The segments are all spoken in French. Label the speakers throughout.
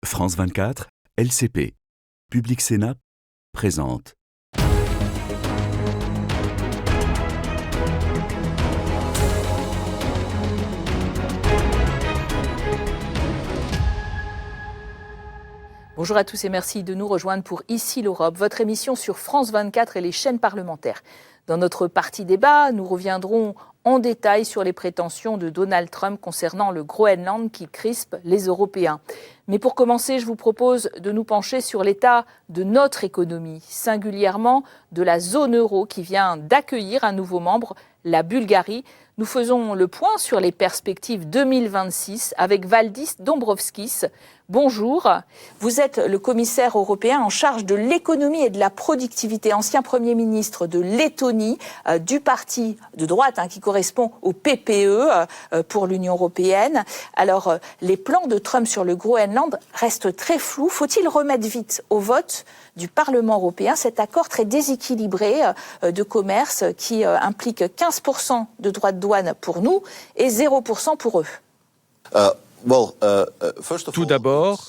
Speaker 1: France 24, LCP, Public Sénat, présente.
Speaker 2: Bonjour à tous et merci de nous rejoindre pour Ici l'Europe, votre émission sur France 24 et les chaînes parlementaires. Dans notre partie débat, nous reviendrons en détail sur les prétentions de Donald Trump concernant le Groenland qui crispe les Européens. Mais pour commencer, je vous propose de nous pencher sur l'état de notre économie, singulièrement de la zone euro qui vient d'accueillir un nouveau membre, la Bulgarie. Nous faisons le point sur les perspectives 2026 avec Valdis Dombrovskis. Bonjour, vous êtes le commissaire européen en charge de l'économie et de la productivité, ancien Premier ministre de Lettonie, du parti de droite qui correspond au PPE pour l'Union européenne. Alors, les plans de Trump sur le Groenland restent très flous. Faut-il remettre vite au vote du Parlement européen cet accord très déséquilibré de commerce qui implique 15% de droits de douane pour nous et 0% pour eux?
Speaker 3: Tout d'abord,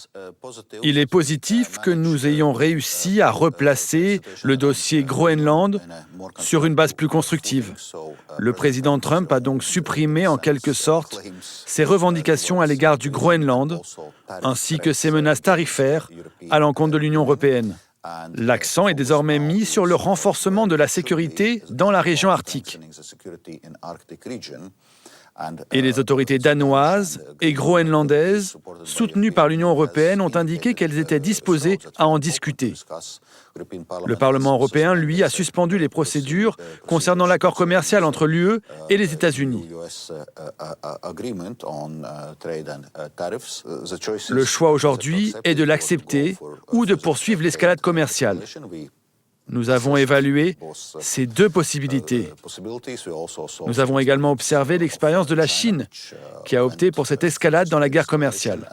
Speaker 3: il est positif que nous ayons réussi à replacer le dossier Groenland sur une base plus constructive. Le président Trump a donc supprimé en quelque sorte ses revendications à l'égard du Groenland, ainsi que ses menaces tarifaires à l'encontre de l'Union européenne. L'accent est désormais mis sur le renforcement de la sécurité dans la région arctique. Et les autorités danoises et groenlandaises, soutenues par l'Union européenne, ont indiqué qu'elles étaient disposées à en discuter. Le Parlement européen, lui, a suspendu les procédures concernant l'accord commercial entre l'UE et les États-Unis. Le choix aujourd'hui est de l'accepter ou de poursuivre l'escalade commerciale. Nous avons évalué ces deux possibilités. Nous avons également observé l'expérience de la Chine, qui a opté pour cette escalade dans la guerre commerciale.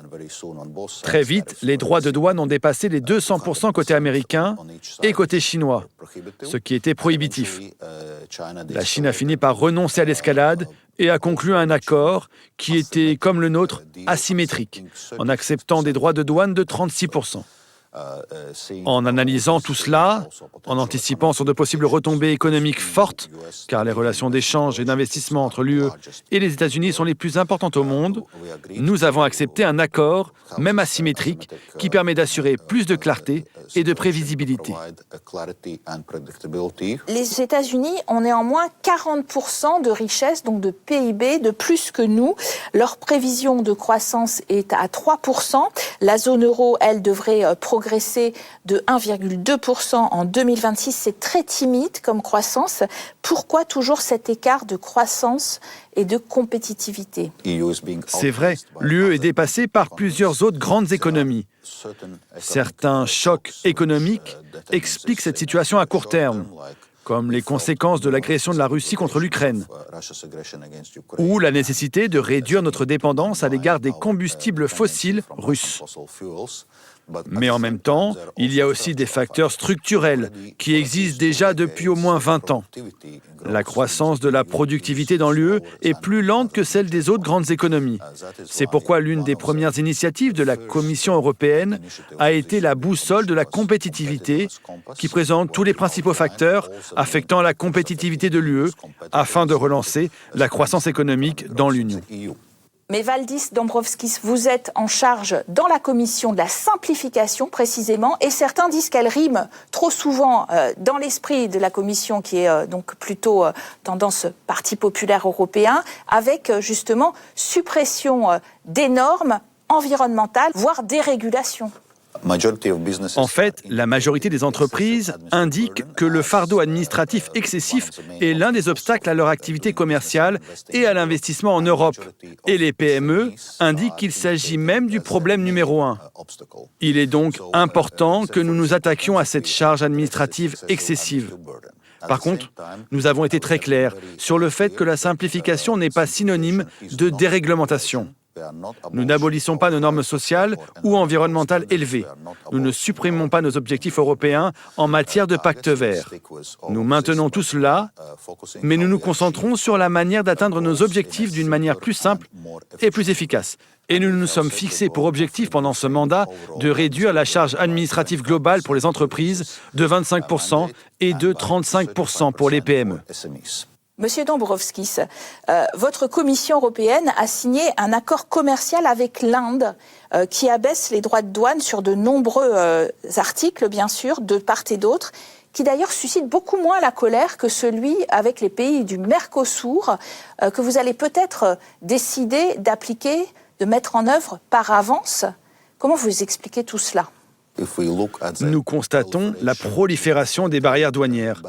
Speaker 3: Très vite, les droits de douane ont dépassé les 200% côté américain et côté chinois, ce qui était prohibitif. La Chine a fini par renoncer à l'escalade et a conclu un accord qui était, comme le nôtre, asymétrique, en acceptant des droits de douane de 36%. En analysant tout cela, en anticipant sur de possibles retombées économiques fortes, car les relations d'échange et d'investissement entre l'UE et les États-Unis sont les plus importantes au monde, nous avons accepté un accord, même asymétrique, qui permet d'assurer plus de clarté et de prévisibilité.
Speaker 2: Les États-Unis ont néanmoins 40% de richesse, donc de PIB, de plus que nous. Leur prévision de croissance est à 3%. La zone euro, elle, devrait progresser de 1,2% en 2026. C'est très timide comme croissance. Pourquoi toujours cet écart de croissance et de compétitivité?
Speaker 3: C'est vrai, l'UE est dépassée par plusieurs autres grandes économies. Certains chocs économiques expliquent cette situation à court terme, comme les conséquences de l'agression de la Russie contre l'Ukraine, ou la nécessité de réduire notre dépendance à l'égard des combustibles fossiles russes. Mais en même temps, il y a aussi des facteurs structurels qui existent déjà depuis au moins 20 ans. La croissance de la productivité dans l'UE est plus lente que celle des autres grandes économies. C'est pourquoi l'une des premières initiatives de la Commission européenne a été la boussole de la compétitivité qui présente tous les principaux facteurs affectant la compétitivité de l'UE afin de relancer la croissance économique dans l'Union.
Speaker 2: Mais Valdis Dombrovskis, vous êtes en charge dans la commission de la simplification précisément, et certains disent qu'elle rime trop souvent dans l'esprit de la commission qui est donc plutôt tendance Parti populaire européen, avec justement suppression des normes environnementales, voire dérégulation.
Speaker 3: En fait, la majorité des entreprises indiquent que le fardeau administratif excessif est l'un des obstacles à leur activité commerciale et à l'investissement en Europe. Et les PME indiquent qu'il s'agit même du problème numéro 1. Il est donc important que nous nous attaquions à cette charge administrative excessive. Par contre, nous avons été très clairs sur le fait que la simplification n'est pas synonyme de déréglementation. Nous n'abolissons pas nos normes sociales ou environnementales élevées. Nous ne supprimons pas nos objectifs européens en matière de pacte vert. Nous maintenons tout cela, mais nous nous concentrons sur la manière d'atteindre nos objectifs d'une manière plus simple et plus efficace. Et nous nous sommes fixés pour objectif pendant ce mandat de réduire la charge administrative globale pour les entreprises de 25% et de 35% pour les PME.
Speaker 2: Monsieur Dombrovskis, votre Commission européenne a signé un accord commercial avec l'Inde qui abaisse les droits de douane sur de nombreux articles, bien sûr, de part et d'autre, qui d'ailleurs suscite beaucoup moins la colère que celui avec les pays du Mercosur, que vous allez peut-être décider d'appliquer, de mettre en œuvre par avance. Comment vous expliquez tout cela ?
Speaker 3: Nous constatons la prolifération des barrières douanières.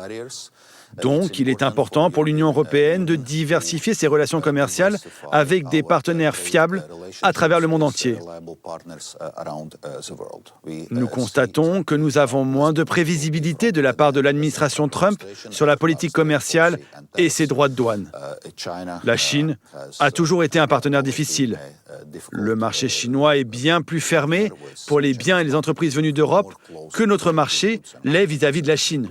Speaker 3: Donc, il est important pour l'Union européenne de diversifier ses relations commerciales avec des partenaires fiables à travers le monde entier. Nous constatons que nous avons moins de prévisibilité de la part de l'administration Trump sur la politique commerciale et ses droits de douane. La Chine a toujours été un partenaire difficile. Le marché chinois est bien plus fermé pour les biens et les entreprises venues d'Europe que notre marché l'est vis-à-vis de la Chine.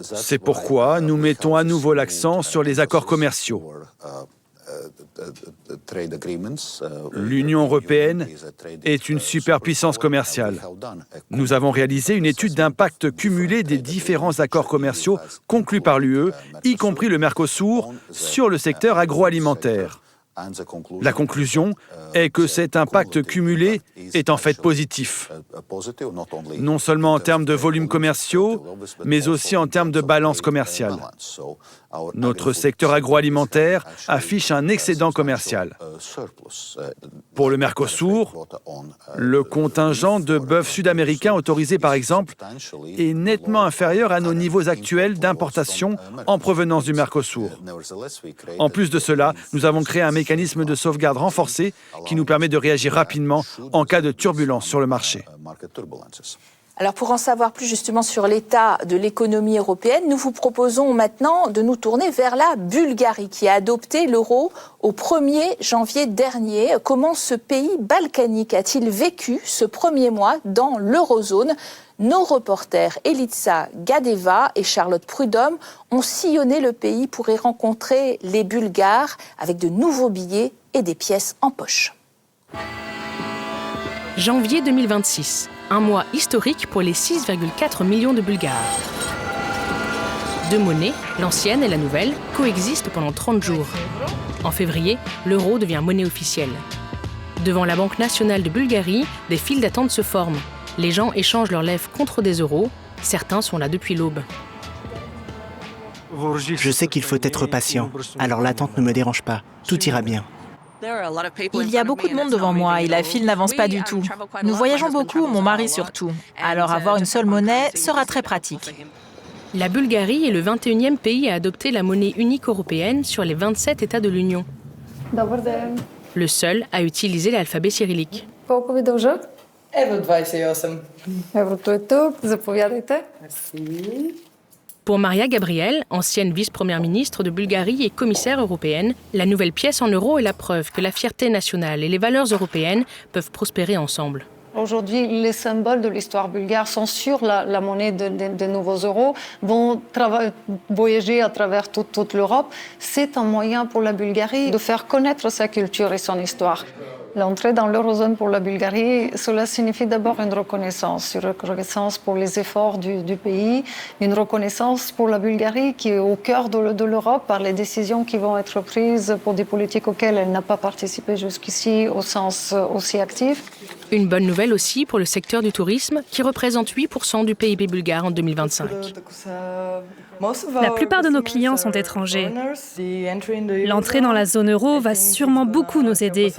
Speaker 3: C'est pourquoi nous mettons à nouveau l'accent sur les accords commerciaux. L'Union européenne est une superpuissance commerciale. Nous avons réalisé une étude d'impact cumulée des différents accords commerciaux conclus par l'UE, y compris le Mercosur, sur le secteur agroalimentaire. La conclusion est que cet impact cumulé est en fait positif, non seulement en termes de volumes commerciaux, mais aussi en termes de balance commerciale. Notre secteur agroalimentaire affiche un excédent commercial. Pour le Mercosur, le contingent de bœuf sud-américain autorisé par exemple est nettement inférieur à nos niveaux actuels d'importation en provenance du Mercosur. En plus de cela, nous avons créé un mécanisme de sauvegarde renforcé qui nous permet de réagir rapidement en cas de turbulence sur le marché.
Speaker 2: Alors pour en savoir plus justement sur l'état de l'économie européenne, nous vous proposons maintenant de nous tourner vers la Bulgarie qui a adopté l'euro au 1er janvier dernier. Comment ce pays balkanique a-t-il vécu ce premier mois dans l'eurozone ? Nos reporters Elitsa Gadeva et Charlotte Prudhomme ont sillonné le pays pour y rencontrer les Bulgares avec de nouveaux billets et des pièces en poche.
Speaker 4: Janvier 2026, un mois historique pour les 6,4 millions de Bulgares. Deux monnaies, l'ancienne et la nouvelle, coexistent pendant 30 jours. En février, l'euro devient monnaie officielle. Devant la Banque nationale de Bulgarie, des files d'attente se forment. Les gens échangent leurs lèvres contre des euros. Certains sont là depuis l'aube.
Speaker 5: Je sais qu'il faut être patient, alors l'attente ne me dérange pas. Tout ira bien.
Speaker 6: Il y a beaucoup de monde devant moi et la file n'avance pas du tout. Nous voyageons beaucoup, mon mari surtout. Alors avoir une seule monnaie sera très pratique.
Speaker 4: La Bulgarie est le 21e pays à adopter la monnaie unique européenne sur les 27 États de l'Union. Le seul à utiliser l'alphabet cyrillique. Pour Maria Gabriel, ancienne vice-première ministre de Bulgarie et commissaire européenne, la nouvelle pièce en euros est la preuve que la fierté nationale et les valeurs européennes peuvent prospérer ensemble.
Speaker 7: Aujourd'hui, les symboles de l'histoire bulgare sont sur la monnaie des nouveaux euros, vont voyager à travers toute l'Europe. C'est un moyen pour la Bulgarie de faire connaître sa culture et son histoire. L'entrée dans l'eurozone pour la Bulgarie, cela signifie d'abord une reconnaissance pour les efforts du pays, une reconnaissance pour la Bulgarie qui est au cœur de l'Europe par les décisions qui vont être prises pour des politiques auxquelles elle n'a pas participé jusqu'ici au sens aussi actif.
Speaker 4: Une bonne nouvelle aussi pour le secteur du tourisme qui représente 8% du PIB bulgare en 2025.
Speaker 8: La plupart de nos clients sont étrangers. L'entrée dans la zone euro va sûrement beaucoup nous aider.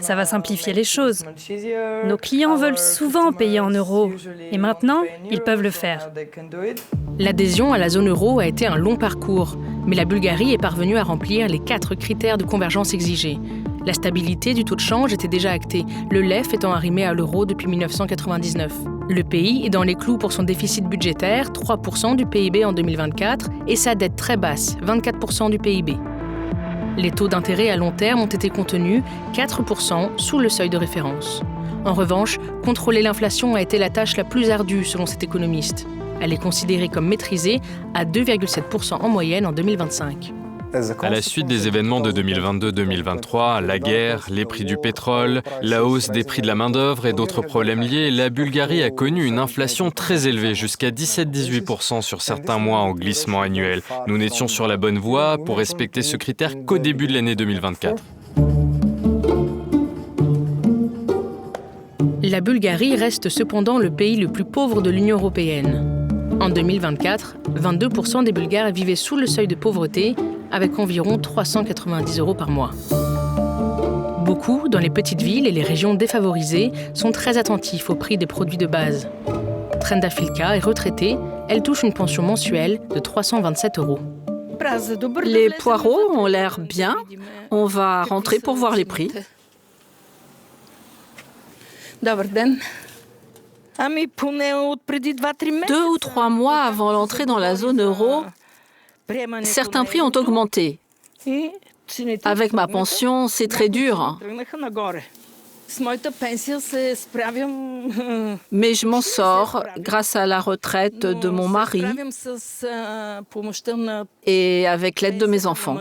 Speaker 8: Ça va simplifier les choses. Nos clients veulent souvent payer en euros et maintenant, ils peuvent le faire.
Speaker 4: L'adhésion à la zone euro a été un long parcours, mais la Bulgarie est parvenue à remplir les 4 critères de convergence exigés. La stabilité du taux de change était déjà actée, le LEF étant arrimé à l'euro depuis 1999. Le pays est dans les clous pour son déficit budgétaire, 3% du PIB en 2024, et sa dette très basse, 24% du PIB. Les taux d'intérêt à long terme ont été contenus, 4% sous le seuil de référence. En revanche, contrôler l'inflation a été la tâche la plus ardue selon cet économiste. Elle est considérée comme maîtrisée à 2,7% en moyenne en 2025.
Speaker 9: À la suite des événements de 2022-2023, la guerre, les prix du pétrole, la hausse des prix de la main-d'œuvre et d'autres problèmes liés, la Bulgarie a connu une inflation très élevée, jusqu'à 17-18% sur certains mois en glissement annuel. Nous n'étions sur la bonne voie pour respecter ce critère qu'au début de l'année 2024.
Speaker 4: La Bulgarie reste cependant le pays le plus pauvre de l'Union européenne. En 2024, 22% des Bulgares vivaient sous le seuil de pauvreté, avec environ 390 € par mois. Beaucoup, dans les petites villes et les régions défavorisées, sont très attentifs au prix des produits de base. Trenda Filka est retraitée, elle touche une pension mensuelle de 327 €.
Speaker 10: Les poireaux ont l'air bien, on va rentrer pour voir les prix.
Speaker 11: 2
Speaker 10: ou 3 mois avant l'entrée dans la zone euro, certains prix ont augmenté. Avec ma pension, c'est très dur. Mais je m'en sors grâce à la retraite de mon mari et avec l'aide de mes enfants.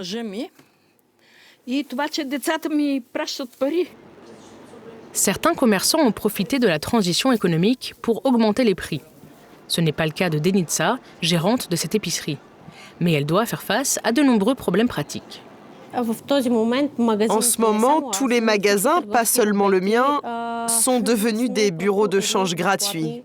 Speaker 4: Certains commerçants ont profité de la transition économique pour augmenter les prix. Ce n'est pas le cas de Denitsa, gérante de cette épicerie. Mais elle doit faire face à de nombreux problèmes pratiques.
Speaker 12: En ce moment, tous les magasins, pas seulement le mien, sont devenus des bureaux de change gratuits.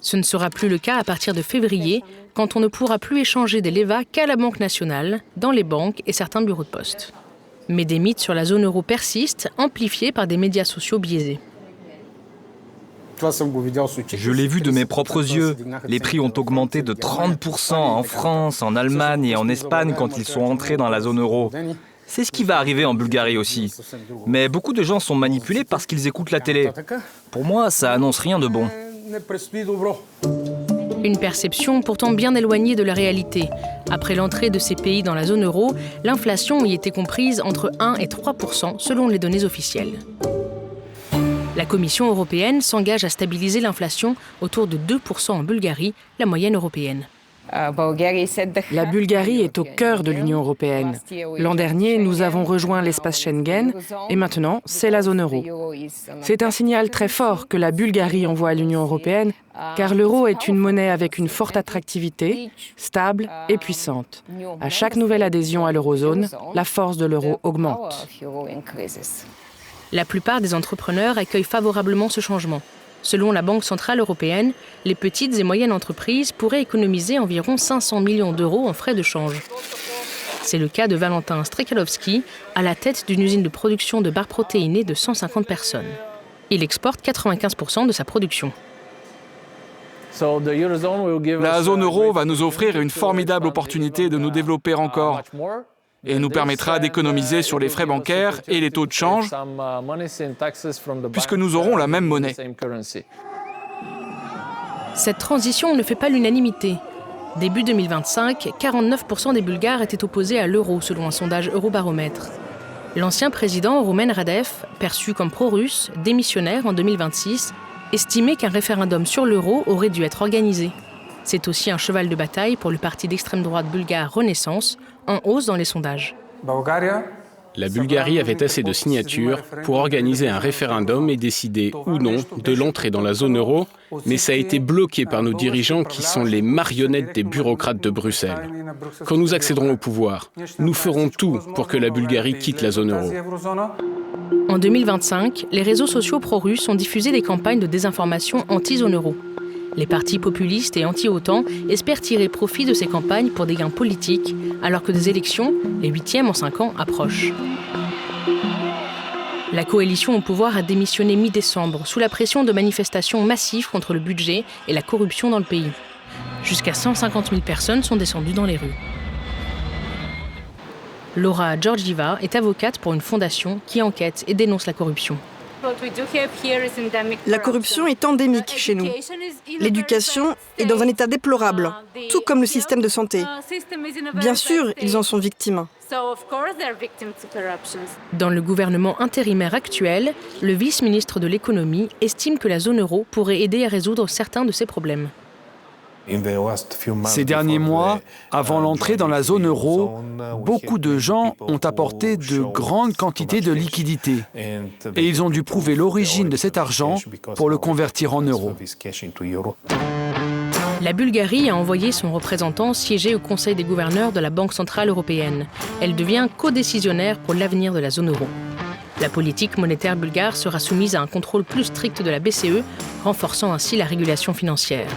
Speaker 4: Ce ne sera plus le cas à partir de février, quand on ne pourra plus échanger des levas qu'à la Banque nationale, dans les banques et certains bureaux de poste. Mais des mythes sur la zone euro persistent, amplifiés par des médias sociaux biaisés.
Speaker 13: Je l'ai vu de mes propres yeux. Les prix ont augmenté de 30% en France, en Allemagne et en Espagne quand ils sont entrés dans la zone euro. C'est ce qui va arriver en Bulgarie aussi. Mais beaucoup de gens sont manipulés parce qu'ils écoutent la télé. Pour moi, ça annonce rien de bon.
Speaker 4: Une perception pourtant bien éloignée de la réalité. Après l'entrée de ces pays dans la zone euro, l'inflation y était comprise entre 1 et 3% selon les données officielles. La Commission européenne s'engage à stabiliser l'inflation autour de 2% en Bulgarie, la moyenne européenne.
Speaker 14: La Bulgarie est au cœur de l'Union européenne. L'an dernier, nous avons rejoint l'espace Schengen et maintenant, c'est la zone euro. C'est un signal très fort que la Bulgarie envoie à l'Union européenne, car l'euro est une monnaie avec une forte attractivité, stable et puissante. À chaque nouvelle adhésion à l'eurozone, la force de l'euro augmente.
Speaker 4: La plupart des entrepreneurs accueillent favorablement ce changement. Selon la Banque centrale européenne, les petites et moyennes entreprises pourraient économiser environ 500 millions d'euros en frais de change. C'est le cas de Valentin Strekalowski, à la tête d'une usine de production de barres protéinées de 150 personnes. Il exporte 95% de sa production.
Speaker 15: La zone euro va nous offrir une formidable opportunité de nous développer encore et nous permettra d'économiser sur les frais bancaires et les taux de change, puisque nous aurons la même monnaie.
Speaker 4: Cette transition ne fait pas l'unanimité. Début 2025, 49% des Bulgares étaient opposés à l'euro, selon un sondage Eurobaromètre. L'ancien président Rumen Radev, perçu comme pro-russe, démissionnaire en 2026, estimait qu'un référendum sur l'euro aurait dû être organisé. C'est aussi un cheval de bataille pour le parti d'extrême droite bulgare Renaissance, en hausse dans les sondages.
Speaker 16: La Bulgarie avait assez de signatures pour organiser un référendum et décider ou non de l'entrée dans la zone euro, mais ça a été bloqué par nos dirigeants qui sont les marionnettes des bureaucrates de Bruxelles. Quand nous accéderons au pouvoir, nous ferons tout pour que la Bulgarie quitte la zone euro.
Speaker 4: En 2025, les réseaux sociaux pro-russes ont diffusé des campagnes de désinformation anti-zone euro. Les partis populistes et anti-OTAN espèrent tirer profit de ces campagnes pour des gains politiques, alors que des élections, les 8e en 5 ans, approchent. La coalition au pouvoir a démissionné mi-décembre, sous la pression de manifestations massives contre le budget et la corruption dans le pays. Jusqu'à 150 000 personnes sont descendues dans les rues. Laura Georgieva est avocate pour une fondation qui enquête et dénonce la corruption.
Speaker 17: La corruption est endémique chez nous. L'éducation est dans un état déplorable, tout comme le système de santé. Bien sûr, ils en sont victimes.
Speaker 4: Dans le gouvernement intérimaire actuel, le vice-ministre de l'économie estime que la zone euro pourrait aider à résoudre certains de ces problèmes.
Speaker 3: Ces derniers mois, avant l'entrée dans la zone euro, beaucoup de gens ont apporté de grandes quantités de liquidités et ils ont dû prouver l'origine de cet argent pour le convertir en euros.
Speaker 4: La Bulgarie a envoyé son représentant siéger au Conseil des gouverneurs de la Banque centrale européenne. Elle devient codécisionnaire pour l'avenir de la zone euro. La politique monétaire bulgare sera soumise à un contrôle plus strict de la BCE, renforçant ainsi la régulation financière.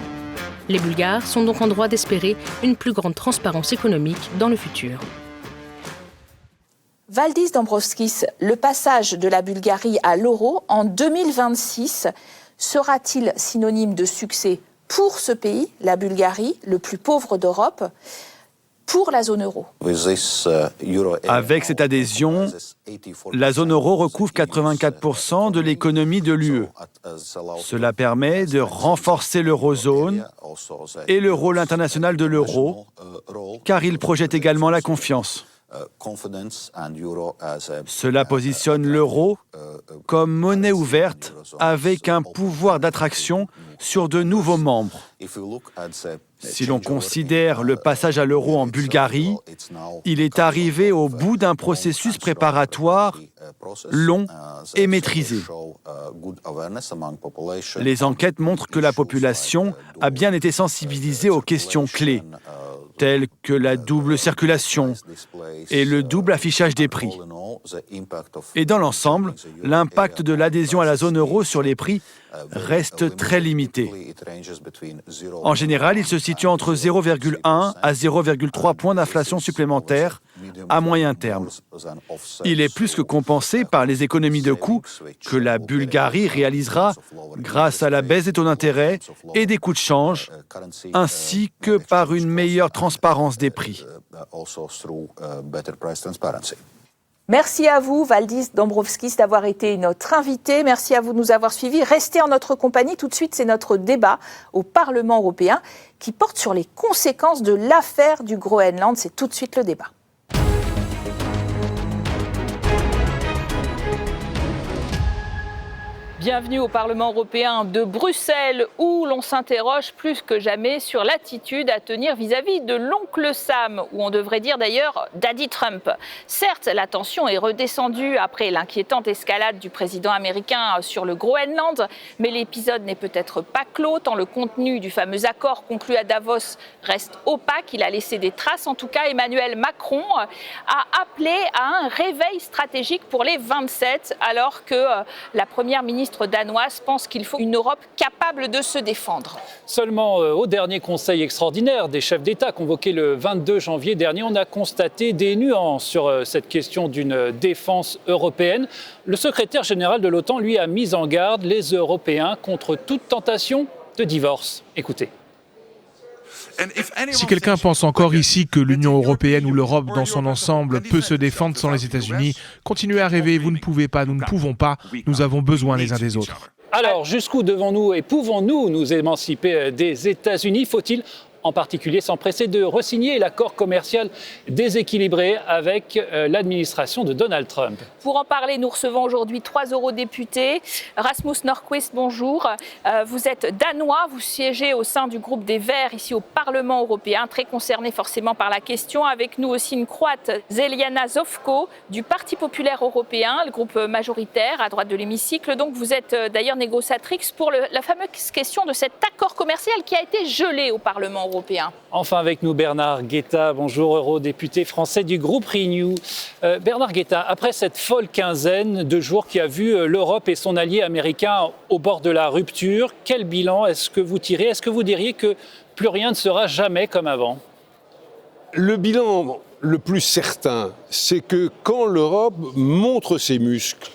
Speaker 4: Les Bulgares sont donc en droit d'espérer une plus grande transparence économique dans le futur.
Speaker 2: Valdis Dombrovskis, le passage de la Bulgarie à l'euro en 2026 sera-t-il synonyme de succès pour ce pays, la Bulgarie, le plus pauvre d'Europe, pour la zone euro?
Speaker 3: Avec cette adhésion, la zone euro recouvre 84% de l'économie de l'UE. Cela permet de renforcer l'eurozone et le rôle international de l'euro, car il projette également la confiance. Cela positionne l'euro comme monnaie ouverte avec un pouvoir d'attraction sur de nouveaux membres. Si l'on considère le passage à l'euro en Bulgarie, il est arrivé au bout d'un processus préparatoire long et maîtrisé. Les enquêtes montrent que la population a bien été sensibilisée aux questions clés, telles que la double circulation et le double affichage des prix. Et dans l'ensemble, l'impact de l'adhésion à la zone euro sur les prix reste très limité. En général, il se situe entre 0,1 à 0,3 points d'inflation supplémentaire à moyen terme. Il est plus que compensé par les économies de coûts que la Bulgarie réalisera grâce à la baisse des taux d'intérêt et des coûts de change, ainsi que par une meilleure transparence des prix.
Speaker 2: Merci à vous, Valdis Dombrovskis, d'avoir été notre invité. Merci à vous de nous avoir suivis. Restez en notre compagnie. Tout de suite, c'est notre débat au Parlement européen qui porte sur les conséquences de l'affaire du Groenland. C'est tout de suite le débat. Bienvenue au Parlement européen de Bruxelles où l'on s'interroge plus que jamais sur l'attitude à tenir vis-à-vis de l'oncle Sam, ou on devrait dire d'ailleurs Daddy Trump. Certes, la tension est redescendue après l'inquiétante escalade du président américain sur le Groenland, mais l'épisode n'est peut-être pas clos tant le contenu du fameux accord conclu à Davos reste opaque. Il a laissé des traces. En tout cas, Emmanuel Macron a appelé à un réveil stratégique pour les 27 alors que la première ministre danoise pense qu'il faut une Europe capable de se défendre.
Speaker 11: Seulement au dernier conseil extraordinaire des chefs d'État convoqué le 22 janvier dernier, on a constaté des nuances sur cette question d'une défense européenne. Le secrétaire général de l'OTAN, lui, a mis en garde les Européens contre toute tentation de divorce. Écoutez.
Speaker 18: Si quelqu'un pense encore ici que l'Union européenne ou l'Europe dans son ensemble peut se défendre sans les États-Unis, continuez à rêver, vous ne pouvez pas, nous ne pouvons pas, nous avons besoin les uns des autres.
Speaker 11: Alors, jusqu'où devons-nous et pouvons-nous nous émanciper des États-Unis? Faut-il en particulier s'empresser de re-signer l'accord commercial déséquilibré avec l'administration de Donald Trump?
Speaker 2: Pour en parler, nous recevons aujourd'hui 3 eurodéputés. Rasmus Nordqvist, bonjour. Vous êtes danois, vous siégez au sein du groupe des Verts ici au Parlement européen, très concerné forcément par la question. Avec nous aussi une Croate, Zeljana Zovko, du Parti populaire européen, le groupe majoritaire à droite de l'hémicycle. Donc vous êtes d'ailleurs négociatrice pour la fameuse question de cet accord commercial qui a été gelé au Parlement européen.
Speaker 11: Enfin avec nous Bernard Guetta, bonjour, eurodéputé français du groupe Renew. Bernard Guetta, après cette folle quinzaine de jours qui a vu l'Europe et son allié américain au bord de la rupture, quel bilan est-ce que vous tirez? Est-ce que vous diriez que plus rien ne sera jamais comme avant?
Speaker 19: Le bilan le plus certain, c'est que quand l'Europe montre ses muscles,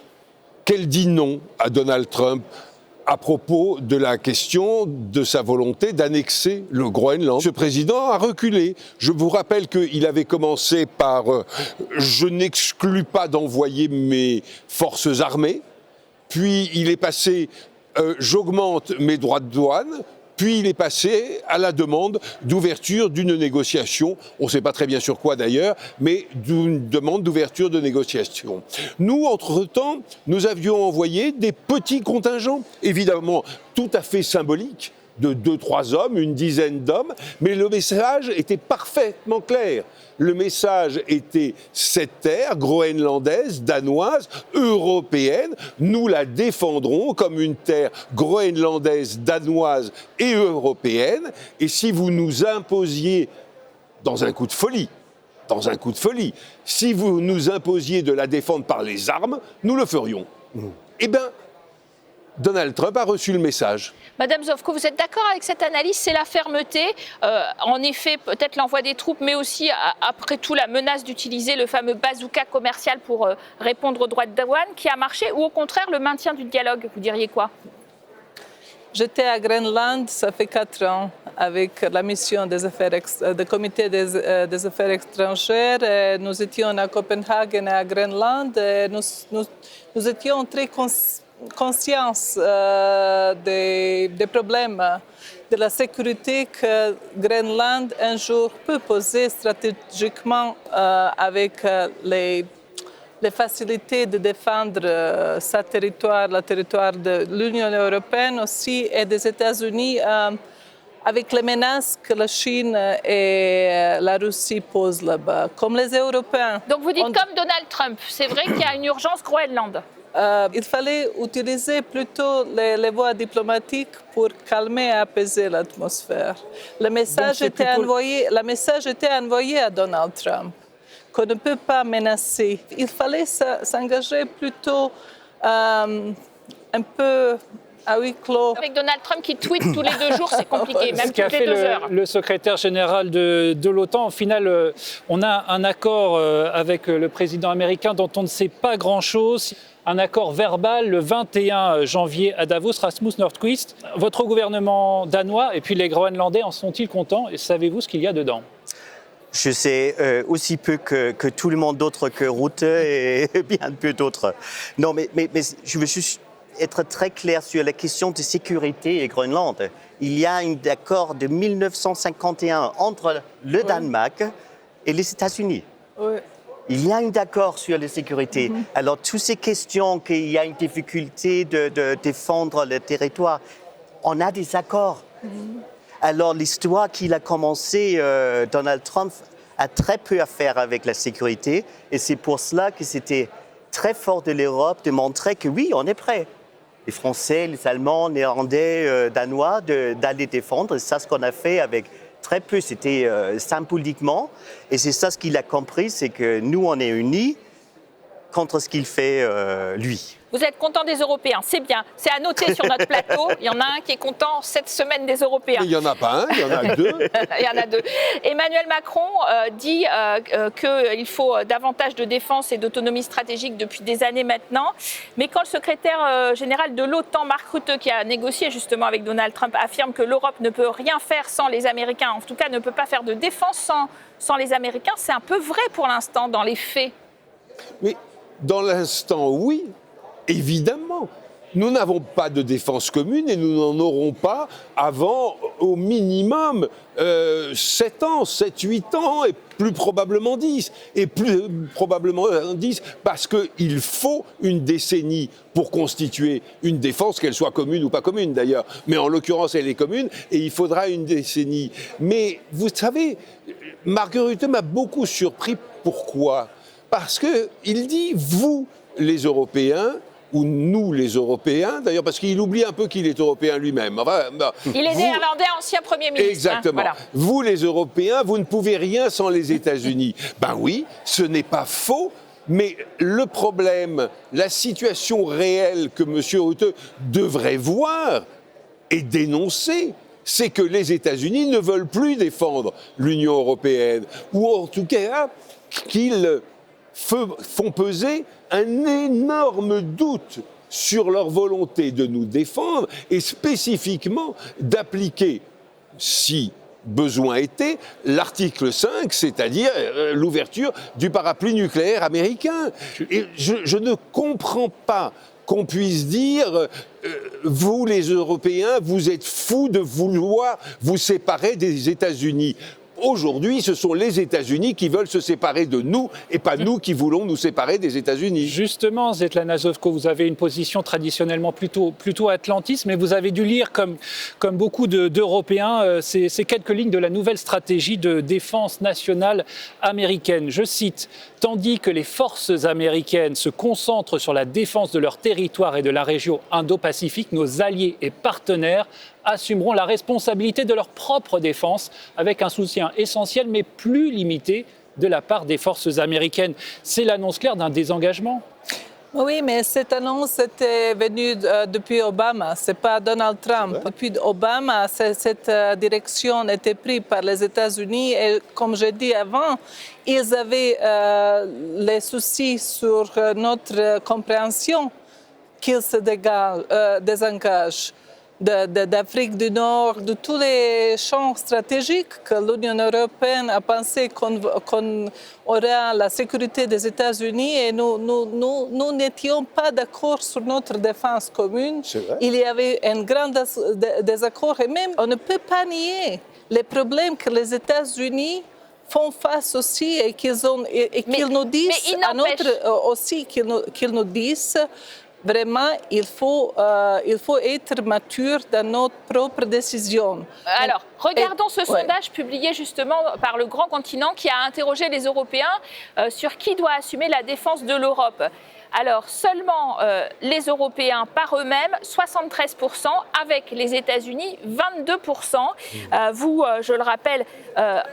Speaker 19: qu'elle dit non à Donald Trump, à propos de la question de sa volonté d'annexer le Groenland. Ce président a reculé. Je vous rappelle qu'il avait commencé par « je n'exclus pas d'envoyer mes forces armées », puis il est passé « j'augmente mes droits de douane », puis il est passé à la demande d'ouverture d'une négociation, on ne sait pas très bien sur quoi d'ailleurs, mais d'une demande d'ouverture de négociation. Nous, entre-temps, nous avions envoyé des petits contingents, évidemment tout à fait symboliques, de 2-3 hommes, une dizaine d'hommes, mais le message était parfaitement clair. Le message était cette terre groenlandaise, danoise, européenne, nous la défendrons comme une terre groenlandaise, danoise et européenne, et si vous nous imposiez, dans un coup de folie, si vous nous imposiez de la défendre par les armes, nous le ferions. Eh bien, Donald Trump a reçu le message.
Speaker 2: Madame Zovko, vous êtes d'accord avec cette analyse? C'est la fermeté, en effet, peut-être l'envoi des troupes, mais aussi, après tout, la menace d'utiliser le fameux bazooka commercial pour répondre aux droits de douane qui a marché, ou au contraire, le maintien du dialogue, vous diriez quoi?
Speaker 20: J'étais à Groenland, ça fait 4 ans, avec la mission des comité des affaires étrangères. Nous étions à Copenhague et à Groenland. Nous étions très conscients des problèmes de la sécurité que Groenland un jour peut poser stratégiquement avec les facilités de défendre sa territoire, le territoire de l'Union européenne aussi et des États-Unis, avec les menaces que la Chine et la Russie posent là-bas, comme les Européens.
Speaker 2: Donc vous dites comme Donald Trump, c'est vrai qu'il y a une urgence Groenland.
Speaker 20: Il fallait utiliser plutôt les voies diplomatiques pour calmer et apaiser l'atmosphère. Le message était envoyé à Donald Trump, qu'on ne peut pas menacer. Il fallait s'engager plutôt un peu à huis clos.
Speaker 2: Avec Donald Trump qui tweet tous les 2 jours, c'est compliqué, même toutes les 2 heures.
Speaker 11: Le secrétaire général de l'OTAN, au final, on a un accord avec le président américain dont on ne sait pas grand-chose. Un accord verbal le 21 janvier à Davos, Rasmus Nordqvist. Votre gouvernement danois et puis les Groenlandais en sont-ils contents? Et savez-vous ce qu'il y a dedans?
Speaker 21: Je sais aussi peu que tout le monde d'autre que Rutte et bien peu d'autres. Non, mais je veux juste être très clair sur la question de sécurité et Groenland. Il y a un accord de 1951 entre le Danemark et les États-Unis.
Speaker 20: Oui.
Speaker 21: Il y a un accord sur la sécurité. Alors, toutes ces questions qu'il y a une difficulté de défendre le territoire, on a des accords. Alors, l'histoire qu'il a commencé, Donald Trump, a très peu à faire avec la sécurité. Et c'est pour cela que c'était très fort de l'Europe de montrer que oui, on est prêt. Les Français, les Allemands, les Néerlandais, Danois, d'aller défendre. C'est ça ce qu'on a fait avec très peu. C'était symboliquement. Et c'est ça ce qu'il a compris, c'est que nous, on est unis contre ce qu'il fait, lui.
Speaker 2: Vous êtes content des Européens, c'est bien. C'est à noter sur notre plateau. Il y en a un qui est content cette semaine des Européens.
Speaker 19: Il n'y en a pas un, il y en a 2.
Speaker 2: Il y en a 2. Emmanuel Macron dit qu'il faut davantage de défense et d'autonomie stratégique depuis des années maintenant. Mais quand le secrétaire général de l'OTAN, Mark Rutte, qui a négocié justement avec Donald Trump, affirme que l'Europe ne peut rien faire sans les Américains, en tout cas ne peut pas faire de défense sans les Américains, c'est un peu vrai pour l'instant dans les faits.
Speaker 19: Mais dans l'instant, oui. Évidemment, nous n'avons pas de défense commune et nous n'en aurons pas avant au minimum 7 ans, 7, 8 ans et plus probablement 10. Et plus probablement 10 parce qu'il faut une décennie pour constituer une défense, qu'elle soit commune ou pas commune d'ailleurs. Mais en l'occurrence, elle est commune et il faudra une décennie. Mais vous savez, Mark Rutte m'a beaucoup surpris. Pourquoi ? Parce qu'il dit « vous, les Européens », ou nous, les Européens, d'ailleurs, parce qu'il oublie un peu qu'il est européen lui-même. Enfin,
Speaker 2: il est néerlandais, ancien Premier ministre.
Speaker 19: Exactement.
Speaker 2: Voilà.
Speaker 19: Vous, les Européens, vous ne pouvez rien sans les États-Unis. Ben oui, ce n'est pas faux, mais le problème, la situation réelle que M. Rutte devrait voir et dénoncer, c'est que les États-Unis ne veulent plus défendre l'Union européenne, ou en tout cas qu'ils font peser un énorme doute sur leur volonté de nous défendre et spécifiquement d'appliquer, si besoin était, l'article 5, c'est-à-dire l'ouverture du parapluie nucléaire américain. Et je ne comprends pas qu'on puisse dire vous, les Européens, vous êtes fous de vouloir vous séparer des États-Unis. Aujourd'hui, ce sont les États-Unis qui veulent se séparer de nous et pas nous qui voulons nous séparer des États-Unis.
Speaker 11: Justement, Svetlana Zovko, vous avez une position traditionnellement plutôt atlantiste, mais vous avez dû lire, comme beaucoup d'Européens, ces quelques lignes de la nouvelle stratégie de défense nationale américaine. Je cite, « Tandis que les forces américaines se concentrent sur la défense de leur territoire et de la région Indo-Pacifique, nos alliés et partenaires assumeront la responsabilité de leur propre défense avec un soutien essentiel mais plus limité de la part des forces américaines. » C'est l'annonce claire d'un désengagement.
Speaker 20: Oui, mais cette annonce était venue depuis Obama, ce n'est pas Donald Trump. Depuis Obama, cette direction était prise par les États-Unis et, comme j'ai dit avant, ils avaient les soucis sur notre compréhension qu'ils se désengagent d'Afrique du Nord, de tous les champs stratégiques que l'Union européenne a pensé qu'on aurait la sécurité des États-Unis et nous n'étions pas d'accord sur notre défense commune. Il y avait un grand désaccord et même on ne peut pas nier les problèmes que les États-Unis font face aussi et qu'ils nous disent à notre aussi qu'ils nous disent. Vraiment, il faut être mature dans notre propre décision.
Speaker 2: Alors, regardons ce sondage publié justement par le Grand Continent qui a interrogé les Européens sur qui doit assumer la défense de l'Europe. Alors, seulement les Européens par eux-mêmes, 73%, avec les États-Unis, 22%. Vous, je le rappelle,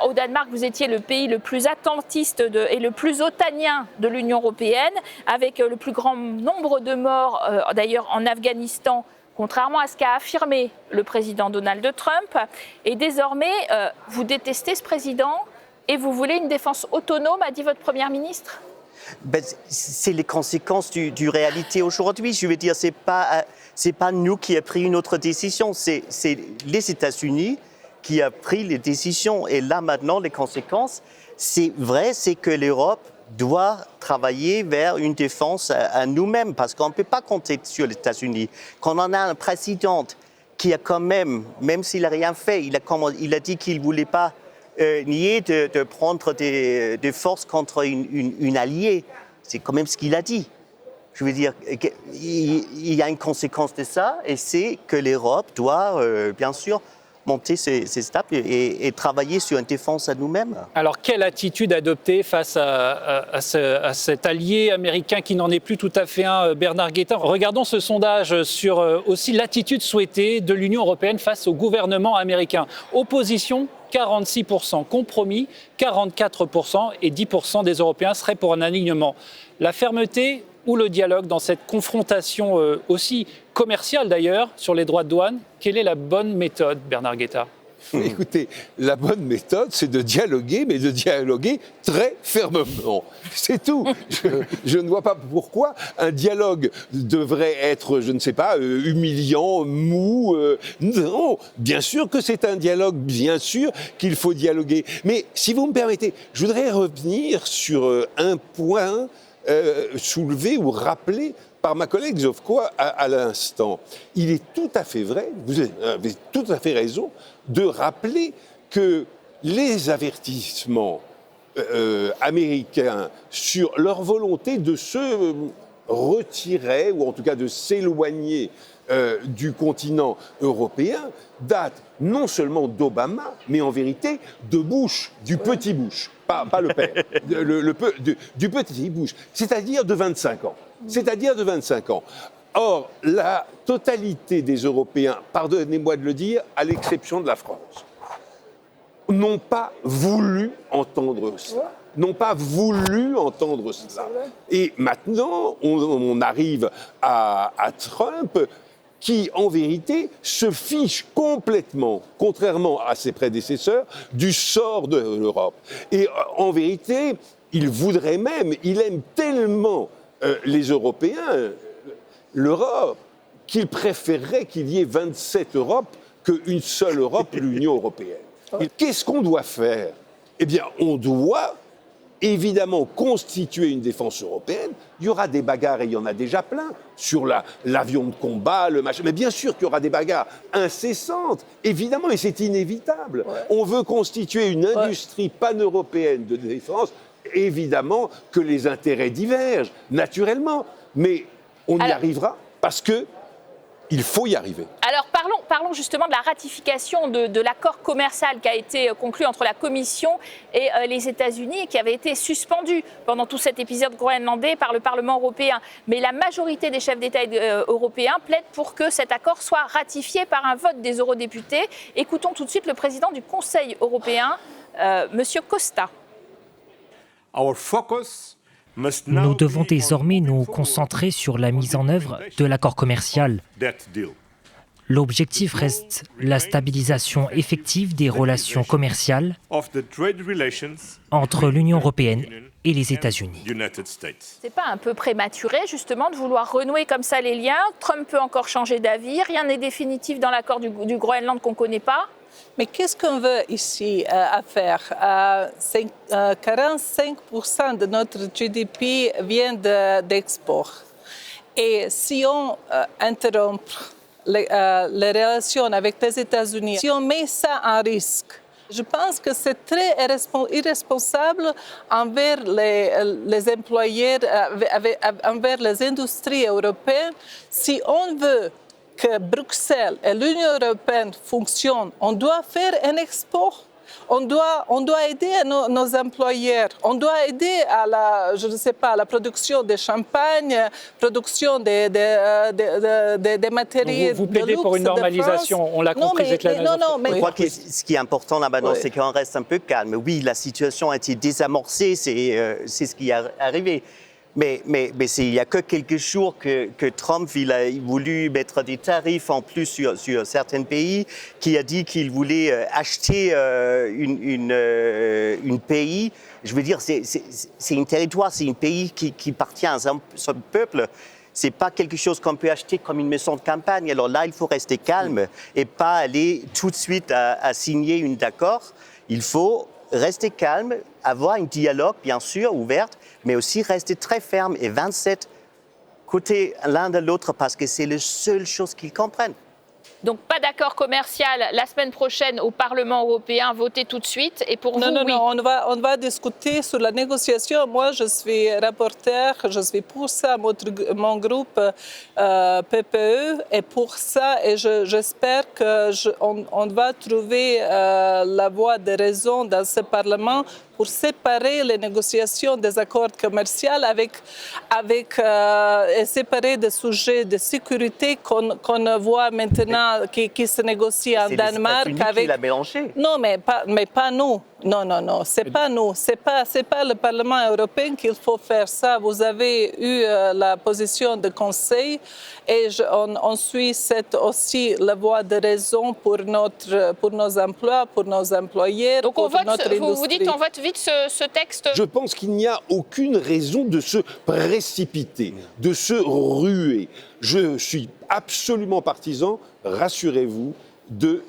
Speaker 2: au Danemark, vous étiez le pays le plus attentiste et le plus otanien de l'Union européenne, avec le plus grand nombre de morts, d'ailleurs en Afghanistan, contrairement à ce qu'a affirmé le président Donald Trump. Et désormais, vous détestez ce président et vous voulez une défense autonome, a dit votre Première ministre ?
Speaker 21: C'est les conséquences du réalité aujourd'hui. Je veux dire, c'est pas nous qui avons pris une autre décision, c'est les États-Unis qui ont pris les décisions. Et là, maintenant, les conséquences, c'est vrai, c'est que l'Europe doit travailler vers une défense à nous-mêmes, parce qu'on ne peut pas compter sur les États-Unis. Quand on a un président qui a quand même s'il n'a rien fait, il a dit qu'il ne voulait pas nier de prendre des forces contre une alliée. C'est quand même ce qu'il a dit. Je veux dire, il y a une conséquence de ça, et c'est que l'Europe doit, bien sûr, monter ses étapes et travailler sur une défense à nous-mêmes.
Speaker 11: Alors, quelle attitude adopter face à cet allié américain qui n'en est plus tout à fait un, Bernard Guetta? Regardons ce sondage sur aussi l'attitude souhaitée de l'Union européenne face au gouvernement américain. Opposition, 46%, compromis, 44%, et 10% des Européens seraient pour un alignement. La fermeté ou le dialogue dans cette confrontation aussi commerciale d'ailleurs sur les droits de douane, quelle est la bonne méthode, Bernard Guetta?
Speaker 19: Écoutez, la bonne méthode, c'est de dialoguer, mais de dialoguer très fermement. C'est tout. Je ne vois pas pourquoi un dialogue devrait être, je ne sais pas, humiliant, mou. Non, bien sûr que c'est un dialogue, bien sûr qu'il faut dialoguer. Mais si vous me permettez, je voudrais revenir sur un point soulevé ou rappelé par ma collègue Zovko à l'instant. Il est tout à fait vrai, vous avez tout à fait raison, de rappeler que les avertissements américains sur leur volonté de se retirer, ou en tout cas de s'éloigner du continent européen, datent non seulement d'Obama, mais en vérité de Bush, du petit Bush, pas le père, du petit Bush, c'est-à-dire de 25 ans. C'est-à-dire de 25 ans. Or, la totalité des Européens, pardonnez-moi de le dire, à l'exception de la France, n'ont pas voulu entendre cela. N'ont pas voulu entendre cela. Et maintenant, on arrive à Trump, qui, en vérité, se fiche complètement, contrairement à ses prédécesseurs, du sort de l'Europe. Et en vérité, il voudrait même, il aime tellement les Européens, l'Europe, qu'il préférerait qu'il y ait 27 Europes qu'une seule Europe, l'Union européenne. Qu'est-ce qu'on doit faire? Eh bien, on doit évidemment constituer une défense européenne, il y aura des bagarres, et il y en a déjà plein, sur l'avion de combat, le machin. Mais bien sûr qu'il y aura des bagarres incessantes, évidemment, et c'est inévitable. Ouais. On veut constituer une industrie pan-européenne de défense, évidemment que les intérêts divergent, naturellement. Mais on y arrivera parce que il faut y arriver.
Speaker 2: Alors parlons justement de la ratification de l'accord commercial qui a été conclu entre la Commission et les États-Unis et qui avait été suspendu pendant tout cet épisode groenlandais par le Parlement européen. Mais la majorité des chefs d'État européens plaident pour que cet accord soit ratifié par un vote des eurodéputés. Écoutons tout de suite le président du Conseil européen, M. Costa.
Speaker 1: Nous devons désormais nous concentrer sur la mise en œuvre de l'accord commercial. L'objectif reste la stabilisation effective des relations commerciales entre l'Union européenne et les États-Unis.
Speaker 2: C'est pas un peu prématuré justement de vouloir renouer comme ça les liens? Trump peut encore changer d'avis, rien n'est définitif dans l'accord du Groenland qu'on ne connaît pas.
Speaker 20: Mais qu'est-ce qu'on veut ici à faire 45% de notre GDP vient d'export. Et si on interrompt les relations avec les États-Unis, si on met ça en risque, je pense que c'est très irresponsable envers les employeurs, envers les industries européennes. Si on veut que Bruxelles et l'Union européenne fonctionnent, on doit faire un export. On doit aider nos employeurs. On doit aider à la production de champagne, production des matériaux.
Speaker 11: Vous plaidez pour une normalisation, on l'a compris.
Speaker 21: Je crois que ce qui est important là-bas, c'est qu'on reste un peu calme. Oui, la situation a été désamorcée, c'est ce qui est arrivé. Mais il n'y a que quelques jours que Trump il a voulu mettre des tarifs en plus sur certains pays, qui a dit qu'il voulait acheter une pays. Je veux dire, c'est un territoire, c'est un pays qui appartient à son peuple. Ce n'est pas quelque chose qu'on peut acheter comme une maison de campagne. Alors là, il faut rester calme et pas aller tout de suite à signer un accord. Il faut rester calme, avoir un dialogue, bien sûr, ouvert, mais aussi rester très ferme et 27 côté l'un de l'autre parce que c'est la seule chose qu'ils comprennent.
Speaker 2: Donc pas d'accord commercial la semaine prochaine au Parlement européen, votez tout de suite. Et pour
Speaker 20: non, on va discuter sur la négociation. Moi, je suis rapporteur, je suis pour ça, mon groupe PPE est pour ça et j'espère qu'on va trouver la voie de raison dans ce Parlement pour séparer les négociations des accords commerciaux et séparer des sujets de sécurité qu'on voit maintenant qui se négocient en Danemark.
Speaker 21: C'est l'a mélangé.
Speaker 20: Non, mais pas nous. Non, c'est pas nous. C'est pas le Parlement européen qu'il faut faire ça. Vous avez eu la position de Conseil et on suit aussi la voie de raison pour nos emplois, pour nos employeurs,
Speaker 2: donc
Speaker 20: pour notre industrie.
Speaker 2: Vous dites on vote vite ce texte?
Speaker 19: Je pense qu'il n'y a aucune raison de se précipiter, de se ruer. Je suis absolument partisan, rassurez-vous, de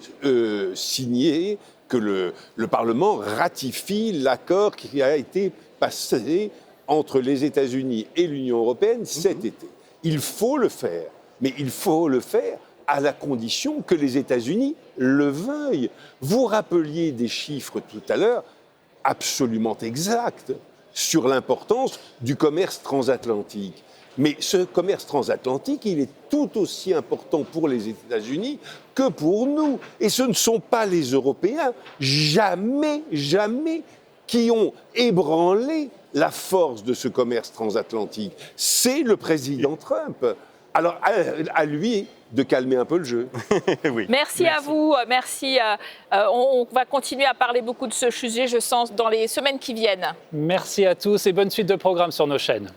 Speaker 19: signer que le Parlement ratifie l'accord qui a été passé entre les États-Unis et l'Union européenne cet été. Il faut le faire, mais il faut le faire à la condition que les États-Unis le veuillent. Vous rappeliez des chiffres tout à l'heure absolument exacts sur l'importance du commerce transatlantique. Mais ce commerce transatlantique, il est tout aussi important pour les États-Unis que pour nous. Et ce ne sont pas les Européens, jamais, qui ont ébranlé la force de ce commerce transatlantique. C'est le président Trump. Alors, à lui de calmer un peu le jeu.
Speaker 2: Oui. Merci à vous. Merci. On va continuer à parler beaucoup de ce sujet, je sens, dans les semaines qui viennent.
Speaker 11: Merci à tous et bonne suite de programme sur nos chaînes.